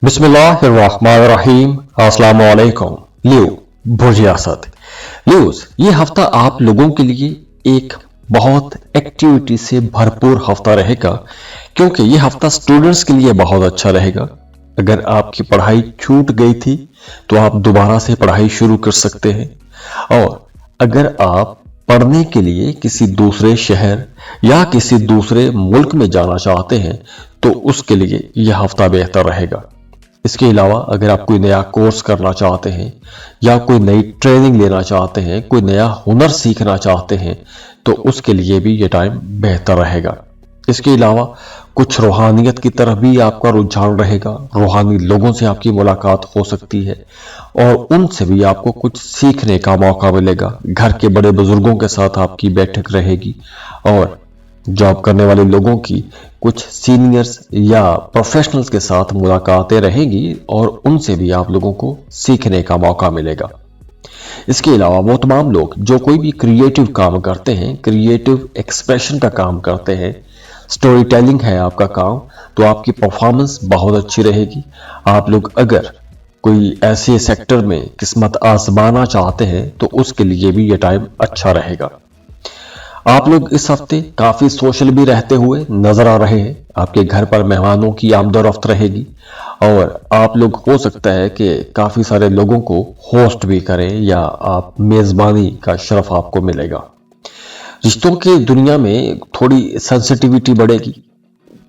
बिस्मिल्लाहिर्रहमानिर्रहीम अस्सलाम वालेकुम। लियो भुजियासत लियोस, ये हफ्ता आप लोगों के लिए एक बहुत एक्टिविटी से भरपूर हफ्ता रहेगा, क्योंकि ये हफ्ता स्टूडेंट्स के लिए बहुत अच्छा रहेगा। अगर आपकी पढ़ाई छूट गई थी तो आप दोबारा से पढ़ाई शुरू कर सकते हैं, और अगर आप पढ़ने के लिए किसी दूसरे शहर या किसी दूसरे मुल्क में जाना चाहते हैं तो उसके लिए यह हफ्ता बेहतर रहेगा। इसके अलावा अगर आप कोई नया कोर्स करना चाहते हैं या कोई नई ट्रेनिंग लेना चाहते हैं, कोई नया हुनर सीखना चाहते हैं, तो उसके लिए भी ये टाइम बेहतर रहेगा। इसके अलावा कुछ रूहानियत की तरफ भी आपका रुझान रहेगा। रूहानी लोगों से आपकी मुलाकात हो सकती है और उनसे भी आपको कुछ सीखने का मौका मिलेगा। घर के बड़े बुजुर्गों के साथ आपकी बैठक रहेगी और जॉब करने वाले लोगों की कुछ सीनियर्स या प्रोफेशनल्स के साथ मुलाकातें रहेंगी और उनसे भी आप लोगों को सीखने का मौका मिलेगा। इसके अलावा वो तमाम लोग जो कोई भी क्रिएटिव काम करते हैं, क्रिएटिव एक्सप्रेशन का काम करते हैं, स्टोरी टेलिंग है आपका काम, तो आपकी परफॉर्मेंस बहुत अच्छी रहेगी। आप लोग अगर कोई ऐसे सेक्टर में किस्मत आजमाना चाहते हैं तो उसके लिए भी ये टाइम अच्छा रहेगा। आप लोग इस हफ्ते काफी सोशल भी रहते हुए नजर आ रहे हैं। आपके घर पर मेहमानों की आमदोरफ्त रहेगी और आप लोग हो सकता है कि काफी सारे लोगों को होस्ट भी करें या आप मेजबानी का शरफ आपको मिलेगा। रिश्तों की दुनिया में थोड़ी सेंसिटिविटी बढ़ेगी,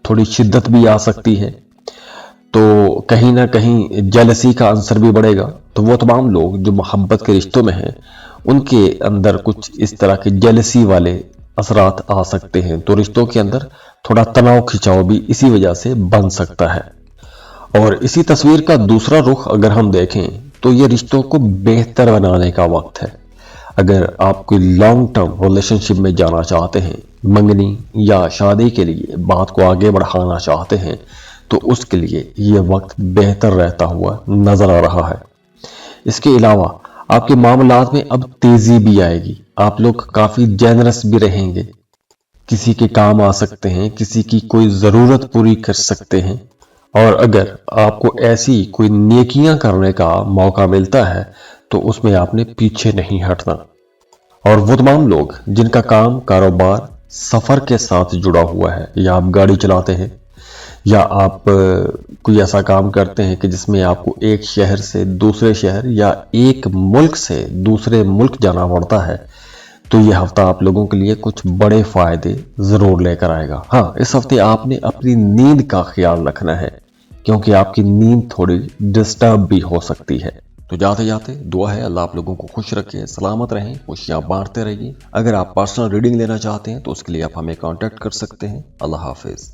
थोड़ी शिद्दत भी आ सकती है, तो कहीं ना कहीं जेलसी का आंसर भी बढ़ेगा। तो वो तमाम लोग जो मोहब्बत के रिश्तों में हैं उनके अंदर कुछ इस तरह के जेलसी वाले असरात आ सकते हैं, तो रिश्तों के अंदर थोड़ा तनाव खिंचाव भी इसी वजह से बन सकता है। और इसी तस्वीर का दूसरा रुख अगर हम देखें तो ये रिश्तों को बेहतर बनाने का वक्त है। अगर आप कोई लॉन्ग टर्म रिलेशनशिप में जाना चाहते हैं, मंगनी या शादी के लिए बात को आगे बढ़ाना चाहते हैं, तो उसके लिए ये वक्त बेहतर रहता हुआ नजर आ रहा है। इसके अलावा आपके मामलात में अब तेजी भी आएगी। आप लोग काफी जेनरस भी रहेंगे, किसी के काम आ सकते हैं, किसी की कोई जरूरत पूरी कर सकते हैं। और अगर आपको ऐसी कोई नेकियां करने का मौका मिलता है तो उसमें आपने पीछे नहीं हटना। और वो तमाम लोग जिनका काम कारोबार सफर के साथ जुड़ा हुआ है, या आप गाड़ी चलाते हैं या आप कोई ऐसा काम करते हैं कि जिसमें आपको एक शहर से दूसरे शहर या एक मुल्क से दूसरे मुल्क जाना पड़ता है, तो ये हफ्ता आप लोगों के लिए कुछ बड़े फायदे जरूर लेकर आएगा। हाँ, इस हफ्ते आपने अपनी नींद का ख्याल रखना है, क्योंकि आपकी नींद थोड़ी डिस्टर्ब भी हो सकती है। तो जाते जाते दुआ है अल्लाह आप लोगों को खुश रखे, सलामत रहें, खुशियां बांटते रहिए। अगर आप पर्सनल रीडिंग लेना चाहते हैं तो उसके लिए आप हमें कांटेक्ट कर सकते हैं। अल्लाह हाफिज।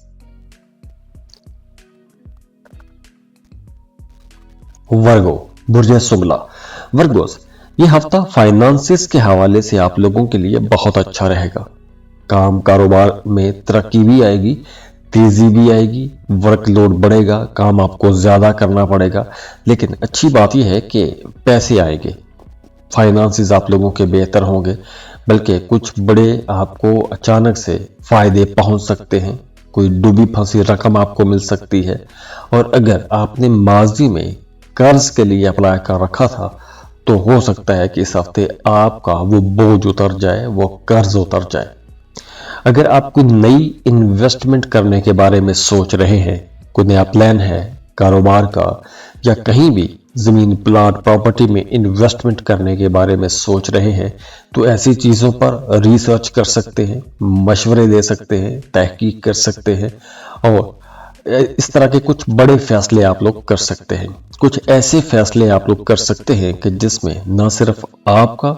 वर्गो बुर्ज सुगला। वर्गोस, ये हफ्ता फाइनेंसिस के हवाले से आप लोगों के लिए बहुत अच्छा रहेगा। काम कारोबार में तरक्की भी आएगी, तेजी भी आएगी, वर्कलोड बढ़ेगा, काम आपको ज्यादा करना पड़ेगा, लेकिन अच्छी बात यह है कि पैसे आएंगे, फाइनेंसिस आप लोगों के बेहतर होंगे, बल्कि कुछ बड़े आपको अचानक से फायदे पहुंच सकते हैं। कोई डूबी फंसी रकम आपको मिल सकती है। और अगर आपने माजी में कर्ज के लिए अप्लाई कर रखा था तो हो सकता है कि इस हफ्ते आपका वो बोझ उतर जाए, वो कर्ज उतर जाए। अगर आप कोई नई इन्वेस्टमेंट करने के बारे में सोच रहे हैं, कोई नया प्लान है कारोबार का, या कहीं भी जमीन प्लाट प्रॉपर्टी में इन्वेस्टमेंट करने के बारे में सोच रहे हैं, तो ऐसी चीजों पर रिसर्च कर सकते हैं, मशवरे दे सकते हैं, तहकीक कर सकते हैं और इस तरह के कुछ बड़े फैसले आप लोग कर सकते हैं। कुछ ऐसे फैसले आप लोग कर सकते हैं कि जिसमें न सिर्फ आपका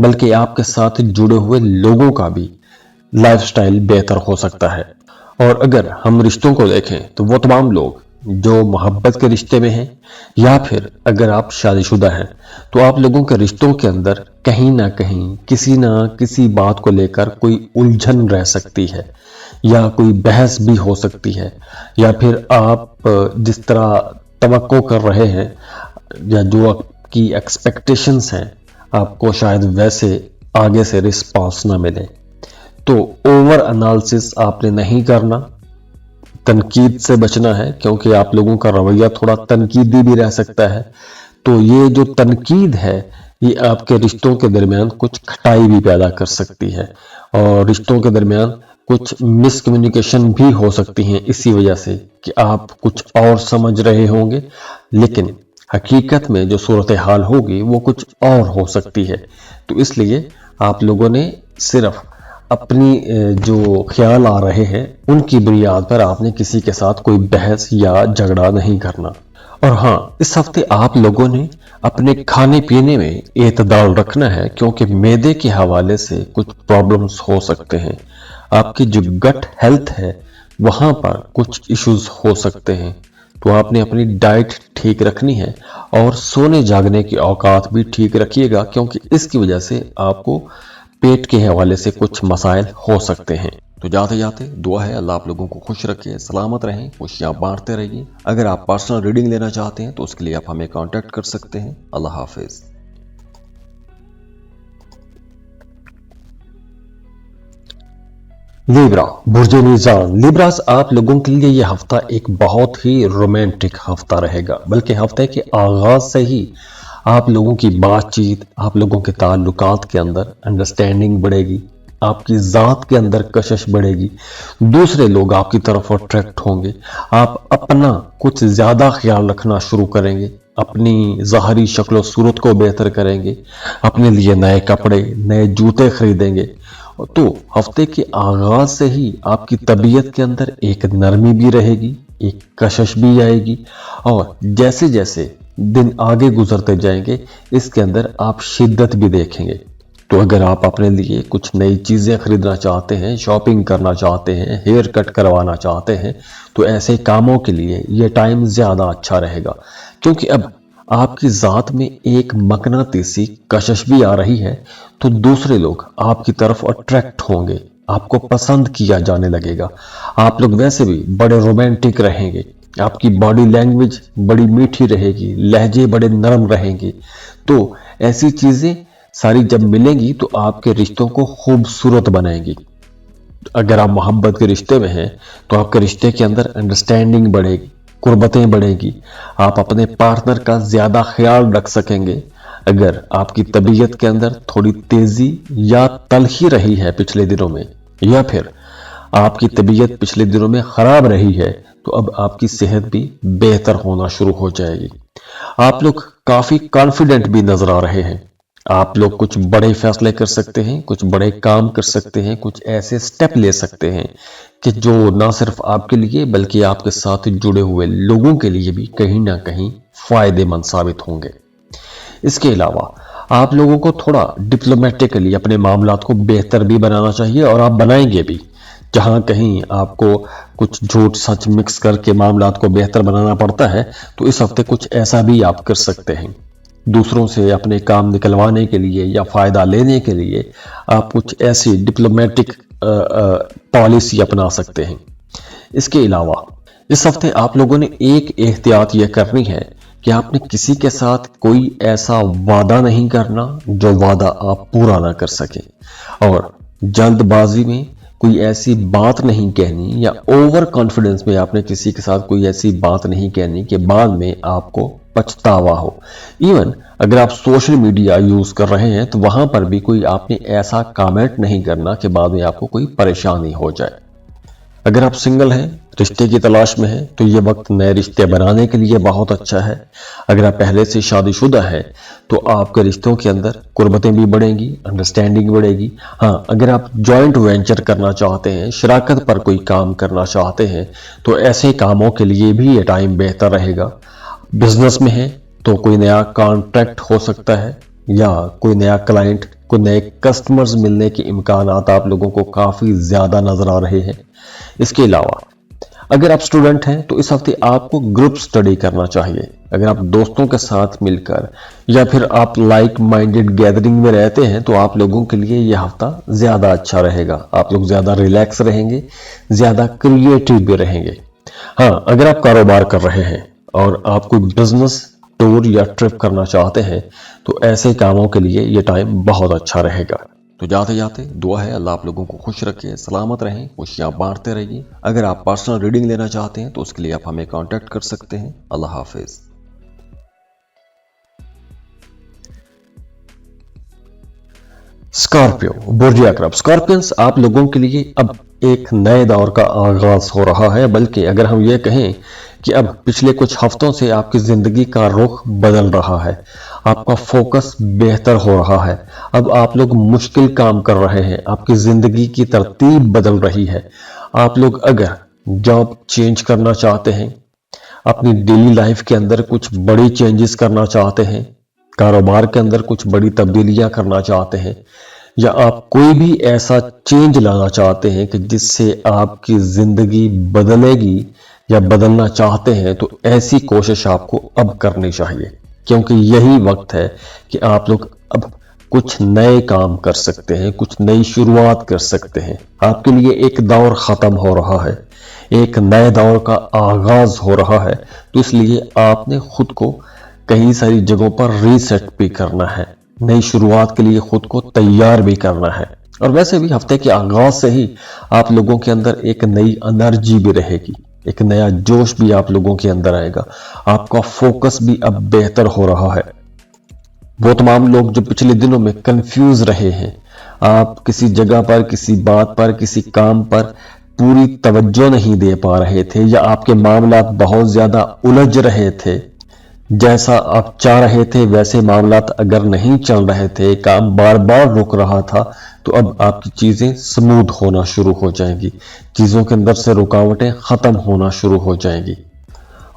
बल्कि आपके साथ जुड़े हुए लोगों का भी लाइफस्टाइल बेहतर हो सकता है। और अगर हम रिश्तों को देखें तो वो तमाम लोग जो मोहब्बत के रिश्ते में हैं या फिर अगर आप शादीशुदा हैं, तो आप लोगों के रिश्तों के अंदर कहीं ना कहीं किसी ना किसी बात को लेकर कोई उलझन रह सकती है, या कोई बहस भी हो सकती है, या फिर आप जिस तरह तवक्को कर रहे हैं या जो आपकी एक्सपेक्टेशंस हैं आपको शायद वैसे आगे से रिस्पांस ना मिले। तो ओवर एनालिसिस आपने नहीं करना, तनकीद से बचना है, क्योंकि आप लोगों का रवैया थोड़ा तनकीदी भी रह सकता है। तो ये जो तनकीद है ये आपके रिश्तों के दरमियान कुछ खटाई भी पैदा कर सकती है और रिश्तों के दरमियान कुछ मिसकम्युनिकेशन भी हो सकती हैं, इसी वजह से कि आप कुछ और समझ रहे होंगे लेकिन हकीकत में जो सूरत हाल होगी वो कुछ और हो सकती है। तो इसलिए आप लोगों ने सिर्फ अपनी जो ख्याल आ रहे हैं उनकी बुनियाद पर आपने किसी के साथ कोई बहस या झगड़ा नहीं करना। और हाँ, इस हफ्ते आप लोगों ने अपने खाने पीने में एतदाल रखना है, क्योंकि मैदे के हवाले से कुछ प्रॉब्लम्स हो सकते हैं। आपकी जो गट हेल्थ है वहां पर कुछ इश्यूज हो सकते हैं। तो आपने अपनी डाइट ठीक रखनी है और सोने जागने की औकात भी ठीक रखिएगा, क्योंकि इसकी वजह से आपको पेट के हवाले से कुछ मसाइल हो सकते हैं। तो जाते जाते दुआ है अल्लाह आप लोगों को खुश रखे, सलामत रहें, खुशियां बांटते रहिए। अगर आप पर्सनल रीडिंग लेना चाहते हैं तो उसके लिए आप हमें कांटेक्ट कर सकते हैं। अल्लाह हाफिज। लिब्रा, बुर्ज मीज़ान। लिब्रास, आप लोगों के लिए यह हफ्ता एक बहुत ही रोमांटिक हफ्ता रहेगा, बल्कि हफ्ते के आगाज से ही आप लोगों की बातचीत, आप लोगों के ताल्लुकात के अंदर अंडरस्टैंडिंग बढ़ेगी, आपकी ज़ात के अंदर कशिश बढ़ेगी, दूसरे लोग आपकी तरफ अट्रैक्ट होंगे, आप अपना कुछ ज़्यादा ख्याल रखना शुरू करेंगे, अपनी ज़ाहरी शक्ल सूरत को बेहतर करेंगे, अपने लिए नए कपड़े, नए जूते खरीदेंगे। तो हफ्ते के आगाज से ही आपकी तबीयत के अंदर एक नरमी भी रहेगी, एक कशिश भी आएगी और जैसे जैसे दिन आगे गुजरते जाएंगे इसके अंदर आप शिद्दत भी देखेंगे। तो अगर आप अपने लिए कुछ नई चीज़ें खरीदना चाहते हैं, शॉपिंग करना चाहते हैं, हेयर कट करवाना चाहते हैं, तो ऐसे कामों के लिए ये टाइम ज़्यादा अच्छा रहेगा, क्योंकि अब आपकी ज़ात में एक मकनातीसी कशिश भी आ रही है। तो दूसरे लोग आपकी तरफ अट्रैक्ट होंगे, आपको पसंद किया जाने लगेगा। आप लोग वैसे भी बड़े रोमांटिक रहेंगे, आपकी बॉडी लैंग्वेज बड़ी मीठी रहेगी, लहजे बड़े नरम रहेंगे। तो ऐसी चीज़ें सारी जब मिलेंगी तो आपके रिश्तों को खूबसूरत बनाएंगी। अगर आप मोहब्बत के रिश्ते में हैं तो आपके रिश्ते के अंदर अंडरस्टैंडिंग बढ़ेगी, कुर्बतें बढ़ेगी, आप अपने पार्टनर का ज़्यादा ख्याल रख सकेंगे। अगर आपकी तबीयत के अंदर थोड़ी तेज़ी या तलखी रही है पिछले दिनों में, या फिर आपकी तबीयत पिछले दिनों में ख़राब रही है, तो अब आपकी सेहत भी बेहतर होना शुरू हो जाएगी। आप लोग काफ़ी कॉन्फिडेंट भी नज़र आ रहे हैं। आप लोग कुछ बड़े फैसले कर सकते हैं, कुछ बड़े काम कर सकते हैं, कुछ ऐसे स्टेप ले सकते हैं कि जो ना सिर्फ आपके लिए बल्कि आपके साथ जुड़े हुए लोगों के लिए भी कहीं ना कहीं फायदेमंद साबित होंगे। इसके अलावा आप लोगों को थोड़ा डिप्लोमेटिकली अपने मामलात को बेहतर भी बनाना चाहिए और आप बनाएंगे भी। जहां कहीं आपको कुछ झूठ सच मिक्स करके मामलात को बेहतर बनाना पड़ता है, तो इस हफ्ते कुछ ऐसा भी आप कर सकते हैं। दूसरों से अपने काम निकलवाने के लिए या फ़ायदा लेने के लिए आप कुछ ऐसी डिप्लोमेटिक पॉलिसी अपना सकते हैं। इसके अलावा इस हफ्ते आप लोगों ने एक एहतियात यह करनी है कि आपने किसी के साथ कोई ऐसा वादा नहीं करना जो वादा आप पूरा ना कर सके, और जल्दबाजी में कोई ऐसी बात नहीं कहनी या ओवर कॉन्फिडेंस में आपने किसी के साथ कोई ऐसी बात नहीं कहनी कि बाद में आपको पछतावा हो। इवन अगर आप सोशल मीडिया यूज कर रहे हैं तो वहां पर भी कोई आपने ऐसा कमेंट नहीं करना कि बाद में आपको कोई परेशानी हो जाए। अगर आप सिंगल हैं, रिश्ते की तलाश में हैं, तो ये वक्त नए रिश्ते बनाने के लिए बहुत अच्छा है। अगर आप पहले से शादीशुदा हैं तो आपके रिश्तों के अंदर कुर्बतें भी बढ़ेंगी, अंडरस्टैंडिंग बढ़ेगी। हाँ, अगर आप जॉइंट वेंचर करना चाहते हैं, शराकत पर कोई काम करना चाहते हैं, तो ऐसे कामों के लिए भी ये टाइम बेहतर रहेगा। बिजनेस में है तो कोई नया कॉन्ट्रैक्ट हो सकता है या कोई नया क्लाइंट, कोई नए कस्टमर्स मिलने के इम्कानात आप लोगों को काफ़ी ज़्यादा नज़र आ रहे हैं। इसके अलावा अगर आप स्टूडेंट हैं तो इस हफ्ते आपको ग्रुप स्टडी करना चाहिए। अगर आप दोस्तों के साथ मिलकर या फिर आप लाइक माइंडेड गैदरिंग में रहते हैं तो आप लोगों के लिए यह हफ्ता ज़्यादा अच्छा रहेगा। आप लोग ज़्यादा रिलैक्स रहेंगे, ज़्यादा क्रिएटिव भी रहेंगे। हाँ, अगर आप कारोबार कर रहे हैं और आप कोई बिजनेस टूर या ट्रिप करना चाहते हैं तो ऐसे कामों के लिए ये टाइम बहुत अच्छा रहेगा। तो जाते जाते दुआ है अल्लाह आप लोगों को खुश रखे, सलामत रहें, खुशियां बांटते रहिए। अगर आप पर्सनल रीडिंग लेना चाहते हैं तो उसके लिए आप हमें कांटेक्ट कर सकते हैं। अल्लाह हाफिज। स्कॉर्पियो, बुर्ज अकरब। स्कॉर्पियंस, आप लोगों के लिए अब एक नए दौर का आगाज हो रहा है, बल्कि अगर हम ये कहें कि अब पिछले कुछ हफ्तों से आपकी जिंदगी का रुख बदल रहा है, आपका फोकस बेहतर हो रहा है। अब आप लोग मुश्किल काम कर रहे हैं, आपकी जिंदगी की तरतीब बदल रही है। आप लोग अगर जॉब चेंज करना चाहते हैं, अपनी डेली लाइफ के अंदर कुछ बड़ी चेंजेस करना चाहते हैं, कारोबार के अंदर कुछ बड़ी तब्दीलियां करना चाहते हैं, या आप कोई भी ऐसा चेंज लाना चाहते हैं कि जिससे आपकी जिंदगी बदलेगी या बदलना चाहते हैं, तो ऐसी कोशिश आपको अब करनी चाहिए, क्योंकि यही वक्त है कि आप लोग अब कुछ नए काम कर सकते हैं, कुछ नई शुरुआत कर सकते हैं। आपके लिए एक दौर खत्म हो रहा है, एक नए दौर का आगाज हो रहा है, तो इसलिए आपने खुद को कई सारी जगहों पर रीसेट भी करना है, नई शुरुआत के लिए खुद को तैयार भी करना है। और वैसे भी हफ्ते के आगाज से ही आप लोगों के अंदर एक नई एनर्जी भी रहेगी, एक नया जोश भी आप लोगों के अंदर आएगा। आपका फोकस भी अब बेहतर हो रहा है। वो तमाम लोग जो पिछले दिनों में कंफ्यूज रहे हैं, आप किसी जगह पर, किसी बात पर, किसी काम पर पूरी तवज्जो नहीं दे पा रहे थे, या आपके मामला बहुत ज्यादा उलझ रहे थे, जैसा आप चाह रहे थे वैसे मामलात अगर नहीं चल रहे थे, काम बार बार रुक रहा था, तो अब आपकी चीजें स्मूथ होना शुरू हो जाएंगी, चीजों के अंदर से रुकावटें खत्म होना शुरू हो जाएंगी।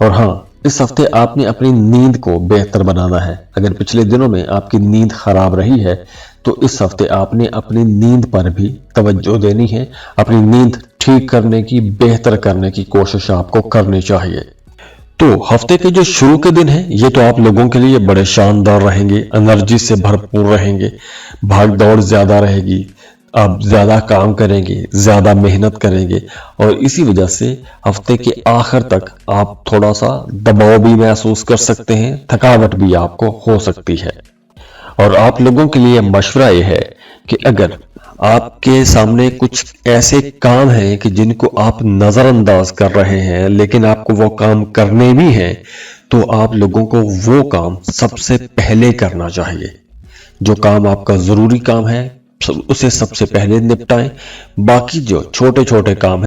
और हाँ, इस हफ्ते आपने अपनी नींद को बेहतर बनाना है। अगर पिछले दिनों में आपकी नींद खराब रही है, तो इस हफ्ते आपने अपनी नींद पर भी तवज्जो देनी है। अपनी नींद ठीक करने की, बेहतर करने की कोशिश आपको करनी चाहिए। तो हफ्ते के जो शुरू के दिन हैं, ये तो आप लोगों के लिए बड़े शानदार रहेंगे, एनर्जी से भरपूर रहेंगे, भाग दौड़ ज्यादा रहेगी, आप ज्यादा काम करेंगे, ज्यादा मेहनत करेंगे, और इसी वजह से हफ्ते के आखिर तक आप थोड़ा सा दबाव भी महसूस कर सकते हैं, थकावट भी आपको हो सकती है। और आप लोगों के लिए मशवरा यह है कि अगर आपके सामने कुछ ऐसे काम हैं कि जिनको आप नजरअंदाज कर रहे हैं, लेकिन आपको वो काम करने भी हैं, तो आप लोगों को वो काम सबसे पहले करना चाहिए। जो काम आपका जरूरी काम है उसे सबसे पहले निपटाएं, बाकी जो छोटे छोटे काम